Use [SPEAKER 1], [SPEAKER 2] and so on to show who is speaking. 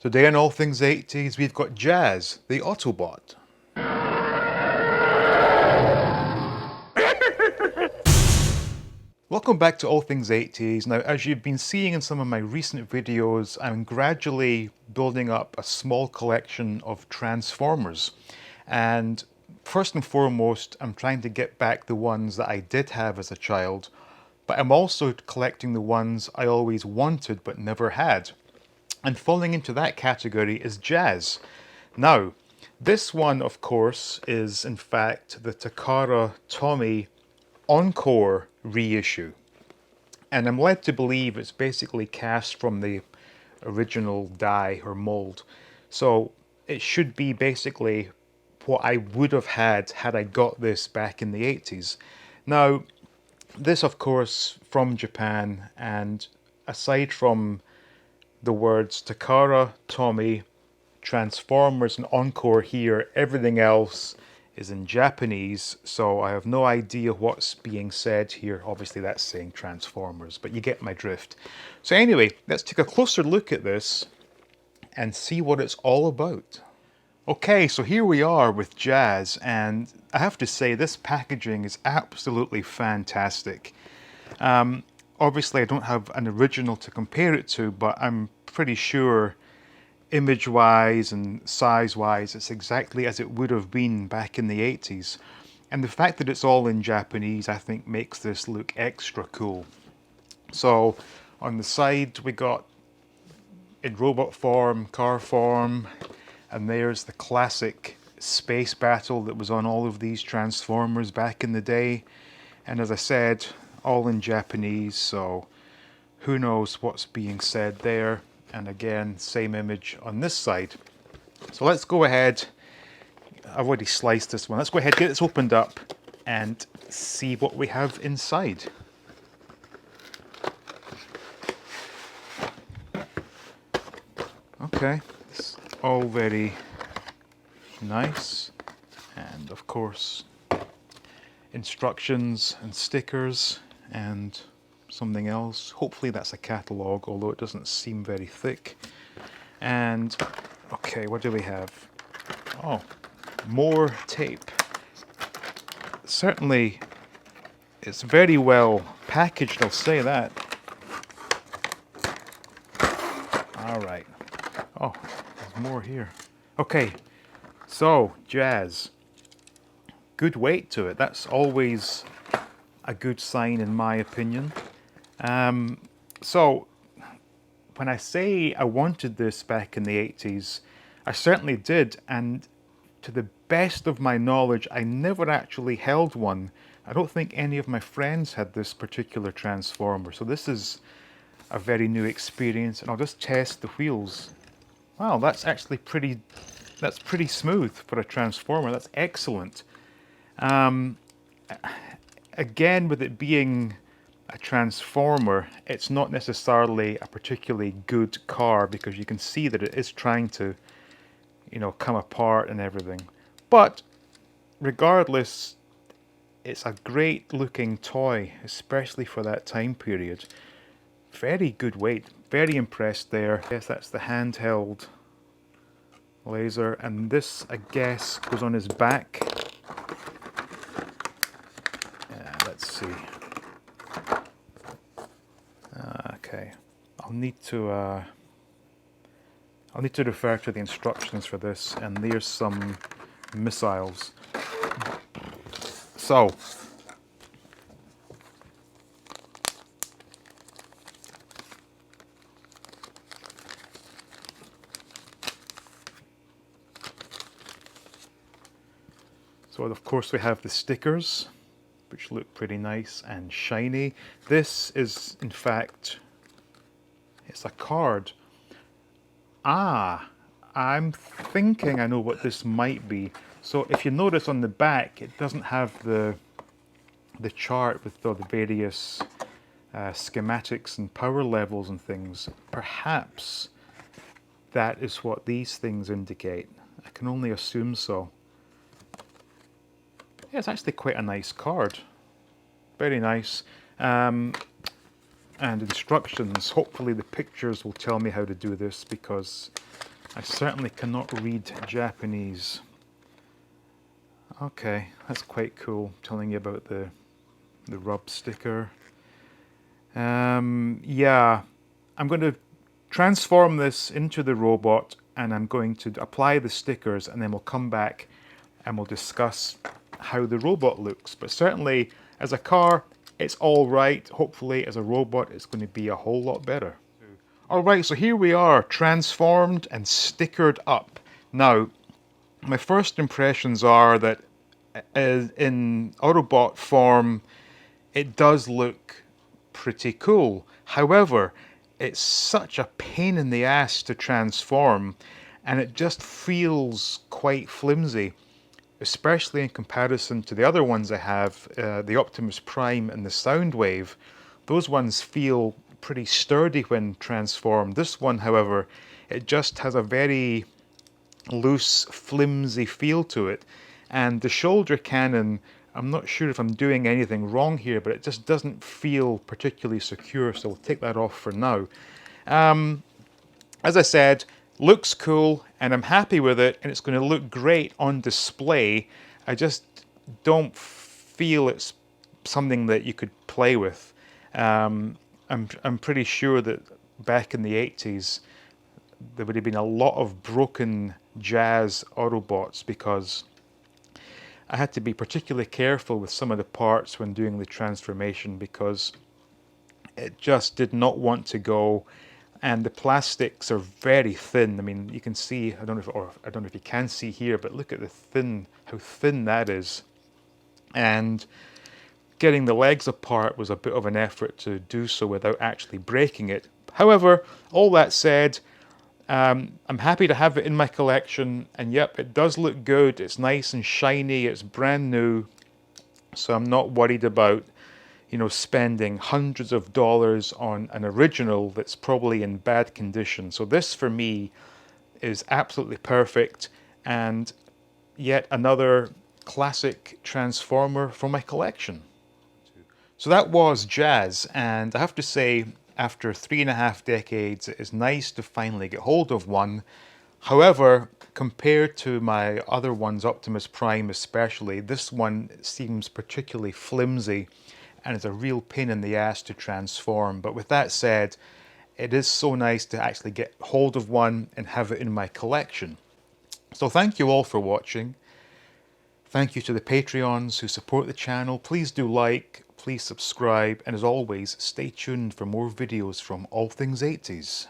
[SPEAKER 1] Today on All Things 80s, we've got Jazz, the Autobot. Welcome back to All Things 80s. Now, as you've been seeing in some of my recent videos, I'm gradually building up a small collection of Transformers. And first and foremost, I'm trying to get back the ones that I did have as a child, but I'm also collecting the ones I always wanted but never had. And falling into that category is Jazz. Now, this one, of course, is in fact the Takara Tommy Encore reissue. And I'm led to believe it's basically cast from the original die or mold. So it should be basically what I would have had I got this back in the 80s. Now, this, of course, from Japan, and aside from the words Takara, Tommy, Transformers and Encore here, everything else is in Japanese, so I have no idea what's being said here. Obviously that's saying Transformers, but you get my drift. So anyway, let's take a closer look at this and see what it's all about. Okay, so here we are with Jazz, and I have to say this packaging is absolutely fantastic. Obviously I don't have an original to compare it to, but I'm pretty sure image-wise and size-wise it's exactly as it would have been back in the 80s. And the fact that it's all in Japanese, I think, makes this look extra cool. So on the side we got in robot form, car form, and there's the classic space battle that was on all of these Transformers back in the day. And as I said, all in Japanese, so who knows what's being said there. And again, same image on this side. So let's go ahead. I've already sliced this one. Let's go ahead, get this opened up and see what we have inside. Okay, it's all very nice. And of course, instructions and stickers and something else. Hopefully that's a catalogue, although it doesn't seem very thick. And okay, what do we have? Oh, more tape. Certainly it's very well packaged, I'll say that. All right. Oh, there's more here. Okay, so Jazz. Good weight to it. That's always a good sign in my opinion. So when I say I wanted this back in the 80s, I certainly did, and to the best of my knowledge, I never actually held one. I don't think any of my friends had this particular Transformer, so this is a very new experience, and I'll just test the wheels. Wow, that's actually pretty smooth for a Transformer. That's excellent. Again, with it being a Transformer, it's not necessarily a particularly good car because you can see that it is trying to, you know, come apart and everything. But regardless, it's a great looking toy, especially for that time period. Very good weight, very impressed there. Yes, that's the handheld laser, and this, I guess, goes on his back. Let's see. Okay, I'll need to refer to the instructions for this, and there's some missiles. So of course we have the stickers, which look pretty nice and shiny. This is, in fact, it's a card. Ah, I'm thinking I know what this might be. So if you notice on the back, it doesn't have the chart with all the various schematics and power levels and things. Perhaps that is what these things indicate. I can only assume so. Yeah, it's actually quite a nice card. Very nice. And instructions. Hopefully the pictures will tell me how to do this, because I certainly cannot read Japanese. Okay, that's quite cool, telling you about the rub sticker. Yeah, I'm going to transform this into the robot, and I'm going to apply the stickers, and then we'll come back and we'll discuss how the robot looks. But certainly as a car, it's all right. Hopefully as a robot, it's going to be a whole lot better. All right, so here we are, transformed and stickered up. Now, my first impressions are that in Autobot form, it does look pretty cool. However, it's such a pain in the ass to transform, and it just feels quite flimsy, especially in comparison to the other ones I have, the Optimus Prime and the Soundwave. Those ones feel pretty sturdy when transformed. This one, however, it just has a very loose, flimsy feel to it. And the shoulder cannon, I'm not sure if I'm doing anything wrong here, but it just doesn't feel particularly secure, so we'll take that off for now. As I said, looks cool, and I'm happy with it, and it's going to look great on display. I just don't feel it's something that you could play with. I'm pretty sure that back in the 80s, there would have been a lot of broken Jazz Autobots because I had to be particularly careful with some of the parts when doing the transformation because it just did not want to go, and the plastics are very thin. I mean, you can see, I don't know if you can see here, but look at how thin that is. And getting the legs apart was a bit of an effort to do so without actually breaking it. However, all that said, I'm happy to have it in my collection, and yep, it does look good. It's nice and shiny, it's brand new, so I'm not worried about, spending hundreds of dollars on an original that's probably in bad condition. So this for me is absolutely perfect, and yet another classic Transformer from my collection. So that was Jazz, and I have to say, after 3.5 decades, it is nice to finally get hold of one. However, compared to my other ones, Optimus Prime especially, this one seems particularly flimsy and is a real pain in the ass to transform. But with that said, it is so nice to actually get hold of one and have it in my collection. So thank you all for watching. Thank you to the Patreons who support the channel. Please do like, please subscribe, and as always, stay tuned for more videos from All Things 80s.